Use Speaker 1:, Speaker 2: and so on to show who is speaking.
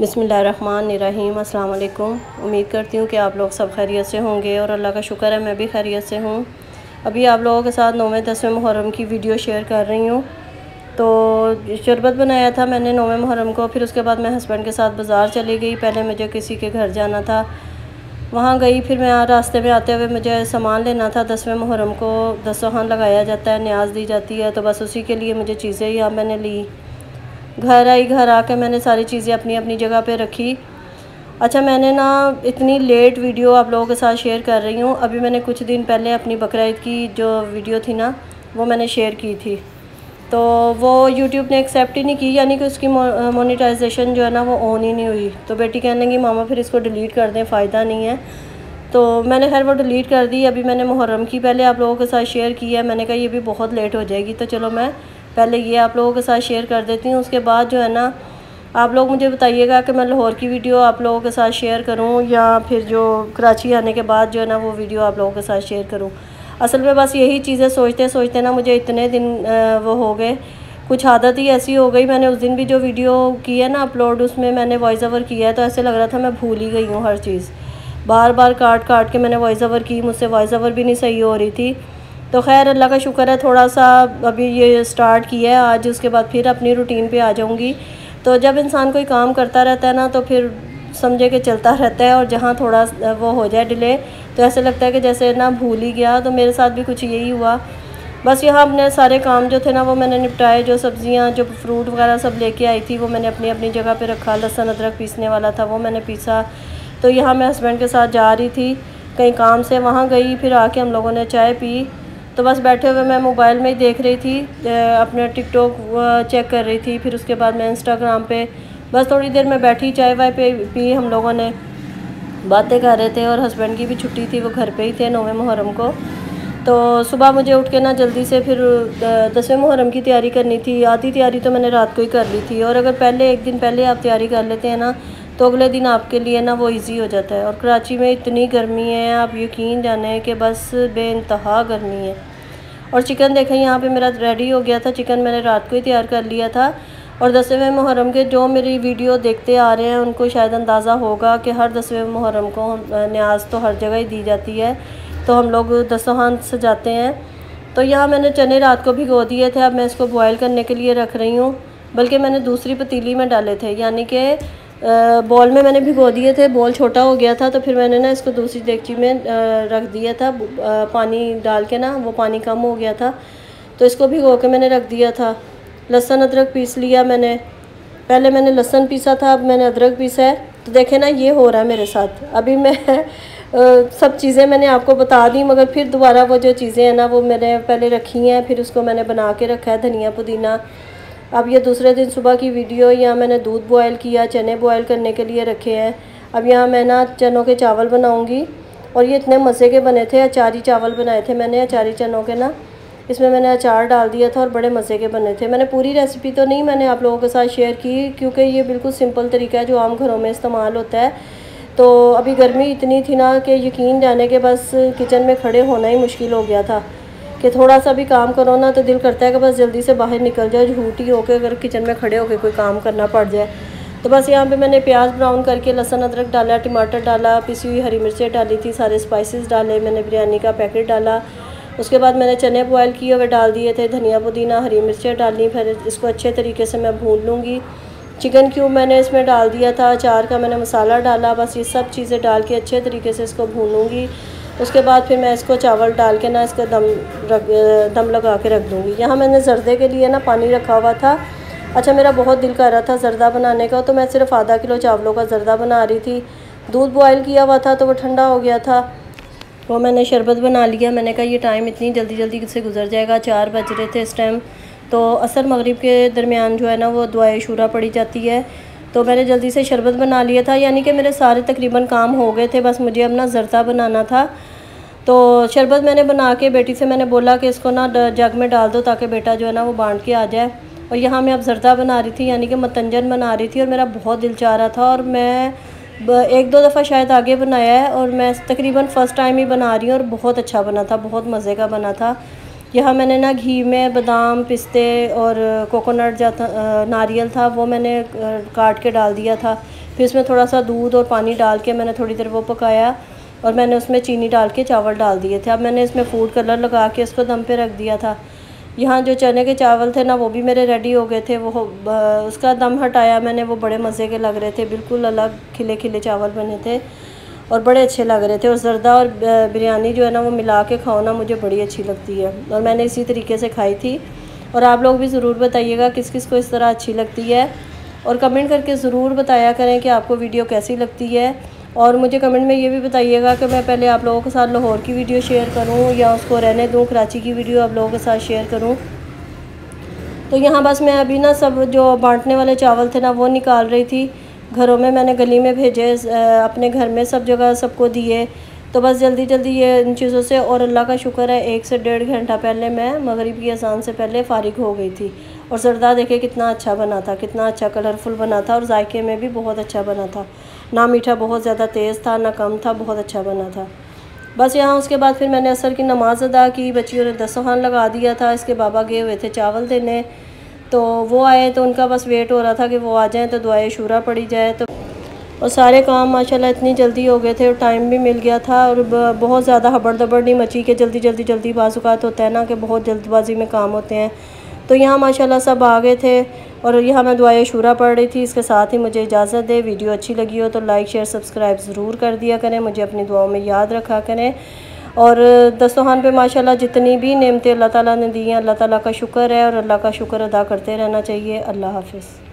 Speaker 1: बिस्मिल्लाहिर्रहमानिर्रहीम। अस्सलाम वालेकुम। उम्मीद करती हूँ कि आप लोग सब खैरियत से होंगे और अल्लाह का शुक्र है मैं भी खैरियत से हूँ। अभी आप लोगों के साथ 9वें 10वें मुहर्रम की वीडियो शेयर कर रही हूँ। तो शरबत बनाया था मैंने 9वें मुहर्रम को। फिर उसके बाद मैं हस्बैंड के साथ बाज़ार चली गई। पहले मुझे किसी के घर जाना था, वहाँ गई। फिर मैं रास्ते में आते हुए मुझे सामान लेना था। 10वें मुहर्रम को दस्तरखान लगाया जाता है, न्याज दी जाती है, तो बस उसी के लिए मुझे चीज़ें यहाँ मैंने ली। घर आई, घर आके मैंने सारी चीज़ें अपनी अपनी जगह पे रखी। अच्छा, मैंने ना इतनी लेट वीडियो आप लोगों के साथ शेयर कर रही हूँ। अभी मैंने कुछ दिन पहले अपनी बकरा ईद की जो वीडियो थी ना, वो मैंने शेयर की थी, तो वो यूट्यूब ने एक्सेप्ट ही नहीं की, यानी कि उसकी मोनेटाइजेशन जो है ना वो ऑन ही नहीं हुई। तो बेटी कहने लगी मामा फिर इसको डिलीट कर दें, फ़ायदा नहीं है। तो मैंने खैर वो डिलीट कर दी। अभी मैंने मुहर्रम की पहले आप लोगों के साथ शेयर की है। मैंने कहा ये भी बहुत लेट हो जाएगी, तो चलो मैं पहले ये आप लोगों के साथ शेयर कर देती हूँ। उसके बाद जो है ना आप लोग मुझे बताइएगा कि मैं लाहौर की वीडियो आप लोगों के साथ शेयर करूँ या फिर जो कराची आने के बाद जो है ना वो वीडियो आप लोगों के साथ शेयर करूँ। असल में बस यही चीज़ें सोचते सोचते ना मुझे इतने दिन वो हो गए, कुछ आदत ही ऐसी हो गई। मैंने उस दिन भी जो वीडियो की है ना अपलोड, उसमें मैंने वॉइस ओवर किया है, तो ऐसे लग रहा था मैं भूल ही गई हूँ हर चीज़। बार बार काट काट के मैंने वॉइस ओवर की, मुझसे वॉइस ओवर भी नहीं सही हो रही थी। तो खैर अल्लाह का शुक्र है, थोड़ा सा अभी ये स्टार्ट किया है आज। उसके बाद फिर अपनी रूटीन पे आ जाऊँगी। तो जब इंसान कोई काम करता रहता है ना तो फिर समझे कि चलता रहता है, और जहाँ थोड़ा वो हो जाए डिले तो ऐसे लगता है कि जैसे ना भूल ही गया। तो मेरे साथ भी कुछ यही हुआ। बस यहाँ अपने सारे काम जो थे ना वो मैंने निपटाए। जो सब्ज़ियाँ जो फ्रूट वगैरह सब लेके आई थी वो मैंने अपनी अपनी जगह पे रखा। लहसुन अदरक पीसने वाला था वो मैंने पीसा। तो यहाँ मैं हस्बैंड के साथ जा रही थी कहीं काम से, वहाँ गई, फिर आके हम लोगों ने चाय पी। तो बस बैठे हुए मैं मोबाइल में ही देख रही थी, अपने टिकटॉक चेक कर रही थी। फिर उसके बाद मैं इंस्टाग्राम पे बस थोड़ी देर में बैठी, चाय वाय पे पी, हम लोगों ने बातें कर रहे थे। और हस्बैंड की भी छुट्टी थी, वो घर पे ही थे 9वें मुहर्रम को। तो सुबह मुझे उठ के ना जल्दी से फिर 10वें मुहर्रम की तैयारी करनी थी। आधी तैयारी तो मैंने रात को ही कर ली थी, और अगर पहले एक दिन पहले आप तैयारी कर लेते हैं ना तो अगले दिन आपके लिए ना वो इजी हो जाता है। और कराची में इतनी गर्मी है, आप यकीन जाने कि बस बेइंतहा गर्मी है। और चिकन देखें यहाँ पे मेरा रेडी हो गया था। चिकन मैंने रात को ही तैयार कर लिया था। और 10वें मुहर्रम के जो मेरी वीडियो देखते आ रहे हैं उनको शायद अंदाज़ा होगा कि हर 10वें मुहर्रम को न्याज तो हर जगह ही दी जाती है, तो हम लोग दस्तरखान सजाते हैं। तो यहाँ मैंने चने रात को भिगो दिए थे, अब मैं इसको बॉयल करने के लिए रख रही हूँ। बल्कि मैंने दूसरी पतीली में डाले थे, यानी कि बॉल में मैंने भिगो दिए थे, बॉल छोटा हो गया था, तो फिर मैंने ना इसको दूसरी देगची में रख दिया था। पानी डाल के ना वो पानी कम हो गया था, तो इसको भिगो के मैंने रख दिया था। लहसुन अदरक पीस लिया मैंने, पहले मैंने लहसुन पीसा था, अब मैंने अदरक पीसा है। तो देखें ना ये हो रहा है मेरे साथ। अभी मैं सब चीज़ें मैंने आपको बता दी, मगर फिर दोबारा वो जो चीज़ें हैं ना वो मैंने पहले रखी हैं, फिर उसको मैंने बना के रखा है, धनिया पुदीना। अब ये दूसरे दिन सुबह की वीडियो। यहाँ मैंने दूध बॉयल किया, चने बॉयल करने के लिए रखे हैं। अब यहाँ मैं ना चनों के चावल बनाऊँगी, और ये इतने मज़े के बने थे। अचारी चावल बनाए थे मैंने, अचारी चनों के ना, इसमें मैंने अचार डाल दिया था और बड़े मज़े के बने थे। मैंने पूरी रेसिपी तो नहीं मैंने आप लोगों के साथ शेयर की, क्योंकि ये बिल्कुल सिंपल तरीका है जो आम घरों में इस्तेमाल होता है। तो अभी गर्मी इतनी थी ना कि यकीन जाने के बस किचन में खड़े होना ही मुश्किल हो गया था, कि थोड़ा सा भी काम करो ना तो दिल करता है कि बस जल्दी से बाहर निकल जाए, झूठी होकर अगर किचन में खड़े होकर कोई काम करना पड़ जाए। तो बस यहाँ पे मैंने प्याज ब्राउन करके लहसुन अदरक डाला, टमाटर डाला, पिसी हुई हरी मिर्चें डाली थी, सारे स्पाइसेस डाले, मैंने बिरयानी का पैकेट डाला। उसके बाद मैंने चने बॉयल किए हुए डाल दिए थे, धनिया पुदीना हरी मिर्चें डाली। फिर इसको अच्छे तरीके से मैं भून लूँगी। चिकन क्यूब मैंने इसमें डाल दिया था, अचार का मैंने मसाला डाला। बस ये सब चीज़ें डाल के अच्छे तरीके से इसको भूनूँगी। उसके बाद फिर मैं इसको चावल डाल के ना इसका दम लगा के रख दूँगी। यहाँ मैंने ज़र्दे के लिए ना पानी रखा हुआ था। अच्छा, मेरा बहुत दिल कर रहा था ज़र्दा बनाने का, तो मैं सिर्फ आधा किलो चावलों का ज़र्दा बना रही थी। दूध बॉयल किया हुआ था तो वो ठंडा हो गया था, वो मैंने शरबत बना लिया। मैंने कहा ये टाइम इतनी जल्दी जल्दी से गुजर जाएगा। 4 बज रहे थे इस टाइम, तो असर मगरिब के दरमियान जो है ना वो दुआए शूरा पड़ी जाती है। तो मैंने जल्दी से शरबत बना लिया था, यानी कि मेरे सारे तकरीबन काम हो गए थे, बस मुझे अब ना ज़र्दा बनाना था। तो शरबत मैंने बना के बेटी से मैंने बोला कि इसको ना जग में डाल दो ताकि बेटा जो है ना वो बांट के आ जाए। और यहाँ मैं अब ज़र्दा बना रही थी, यानी कि मतंजन बना रही थी, और मेरा बहुत दिल चाह रहा था। और मैं 1-2 दफ़ा शायद आगे बनाया है, और मैं तकरीबन फ़र्स्ट टाइम ही बना रही हूँ, और बहुत अच्छा बना था, बहुत मज़े का बना था। यहाँ मैंने ना घी में बादाम, पिस्ते और कोकोनट नारियल था वो मैंने काट के डाल दिया था। फिर इसमें थोड़ा सा दूध और पानी डाल के मैंने थोड़ी देर वो पकाया और मैंने उसमें चीनी डाल के चावल डाल दिए थे। अब मैंने इसमें फूड कलर लगा के इसको दम पे रख दिया था। यहाँ जो चने के चावल थे ना वो भी मेरे रेडी हो गए थे। वो उसका दम हटाया मैंने, वो बड़े मज़े के लग रहे थे, बिल्कुल अलग खिले खिले चावल बने थे और बड़े अच्छे लग रहे थे। और ज़र्दा और बिरयानी जो है ना वो मिला के खाओ ना, मुझे बड़ी अच्छी लगती है और मैंने इसी तरीके से खाई थी। और आप लोग भी ज़रूर बताइएगा किस किस को इस तरह अच्छी लगती है और कमेंट करके ज़रूर बताया करें कि आपको वीडियो कैसी लगती है। और मुझे कमेंट में ये भी बताइएगा कि मैं पहले आप लोगों के साथ लाहौर की वीडियो शेयर करूं या उसको रहने दूं, कराची की वीडियो आप लोगों के साथ शेयर करूं। तो यहाँ बस मैं अभी ना सब जो बांटने वाले चावल थे ना वो निकाल रही थी। घरों में मैंने गली में भेजे, अपने घर में सब जगह सबको दिए। तो बस जल्दी जल्दी ये इन चीज़ों से, और अल्लाह का शुक्र है 1 से 1.5 घंटा पहले मैं मगरिब की अज़ान से पहले फ़ारिग हो गई थी। और ज़र्दा देखे कितना अच्छा बना था, कितना अच्छा कलरफुल बना था और जायके में भी बहुत अच्छा बना था। ना मीठा बहुत ज़्यादा तेज़ था ना कम था, बहुत अच्छा बना था। बस यहाँ उसके बाद फिर मैंने असर की नमाज़ अदा की, बच्चियों ने दस्तरखान लगा दिया था। इसके बाबा गए हुए थे चावल देने, तो वो आए तो उनका बस वेट हो रहा था कि वो आ जाएँ तो दुआए शूरा पड़ी जाए। तो और सारे काम माशाल्लाह इतनी जल्दी हो गए थे और टाइम भी मिल गया था और बहुत ज़्यादा हबड़ दबड़ नहीं मची कि जल्दी बाज़-औक़ात होता है ना कि बहुत जल्दबाजी में काम होते हैं। तो यहाँ माशाल्लाह सब आ गए थे और यहाँ मैं दुआए शूरा पढ़ रही थी। इसके साथ ही मुझे इजाज़त दे। वीडियो अच्छी लगी हो तो लाइक शेयर सब्सक्राइब ज़रूर कर दिया करें, मुझे अपनी दुआओं में याद रखा करें। और दस्तरखान पे माशाल्लाह जितनी भी नेमतें अल्लाह ताला ने दी हैं, अल्लाह ताला का शुक्र है और अल्लाह का शुक्र अदा करते रहना चाहिए। अल्लाह हाफ़िज़।